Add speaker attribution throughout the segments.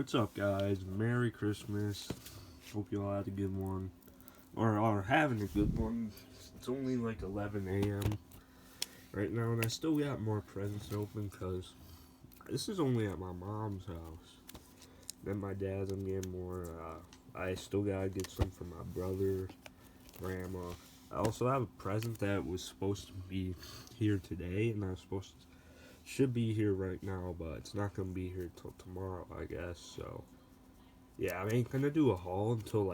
Speaker 1: What's up, guys? Merry Christmas. Hope you all had a good one. Or are having a good one. It's only like 11 a.m. right now, and I still got more presents to open because this is only at my mom's house. Then my dad's, I'm getting more. I still gotta get some for my brother, grandma. I also have a present that was supposed to be here today, and should be here right now, but it's not gonna be here till tomorrow, I guess. So yeah, I ain't gonna do a haul until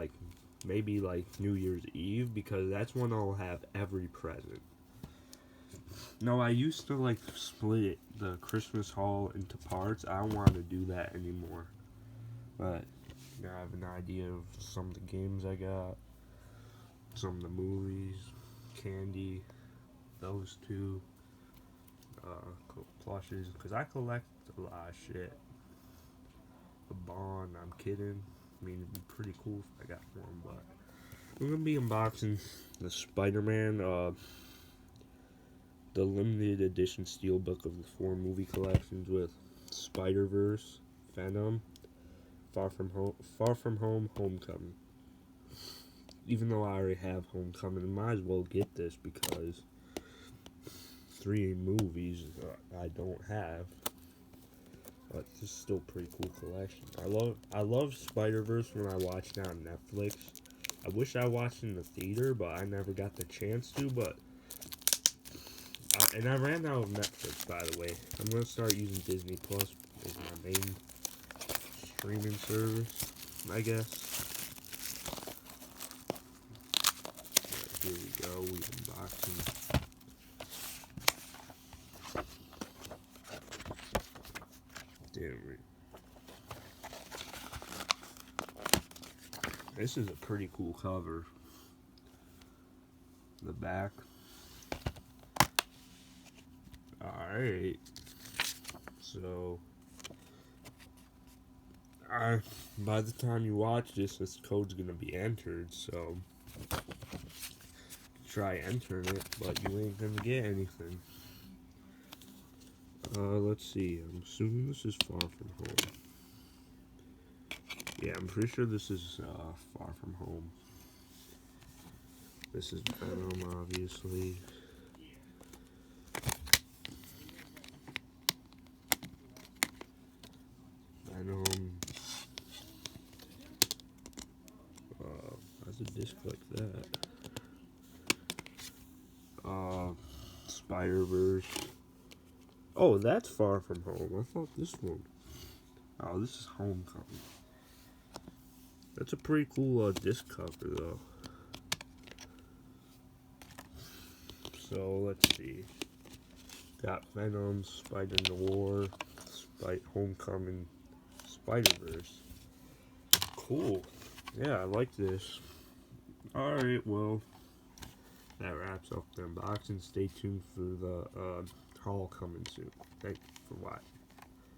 Speaker 1: maybe New Year's Eve, because that's when I'll have every present. No, I used to split the Christmas haul into parts. I don't want to do that anymore. But now I have an idea of some of the games I got, some of the movies, candy, those two, plushes, because I collect a lot of shit. A Bond, I'm kidding. I mean, it'd be pretty cool if I got one, but we're gonna be unboxing the Spider-Man, the limited edition steelbook of the 4 movie collections with Spider-Verse, Venom, Far From Home, Homecoming. Even though I already have Homecoming, I might as well get this because 3 movies I don't have. But this is still a pretty cool collection. I love Spider-Verse when I watched it on Netflix. I wish I watched it in the theater, but I never got the chance to. And I ran out of Netflix, by the way. I'm gonna start using Disney Plus as my main streaming service, I guess. Right, here we go. We unboxing. This is a pretty cool cover. The back. Alright. So, by the time you watch this code's gonna be entered, so try entering it, but you ain't gonna get anything. Let's see. I'm assuming this is Far From Home. Yeah, I'm pretty sure this is Far From Home. This is Venom, obviously. Venom. How's a disc like that? Spider-Verse. Oh, that's Far From Home. I thought this one. Oh, this is Homecoming. That's a pretty cool disc cover, though. So, let's see. Got Venom, Spider-Noir, Homecoming, Spider-Verse. Cool. Yeah, I like this. Alright, well, that wraps up the unboxing. Stay tuned for the haul coming soon. Thank you for watching.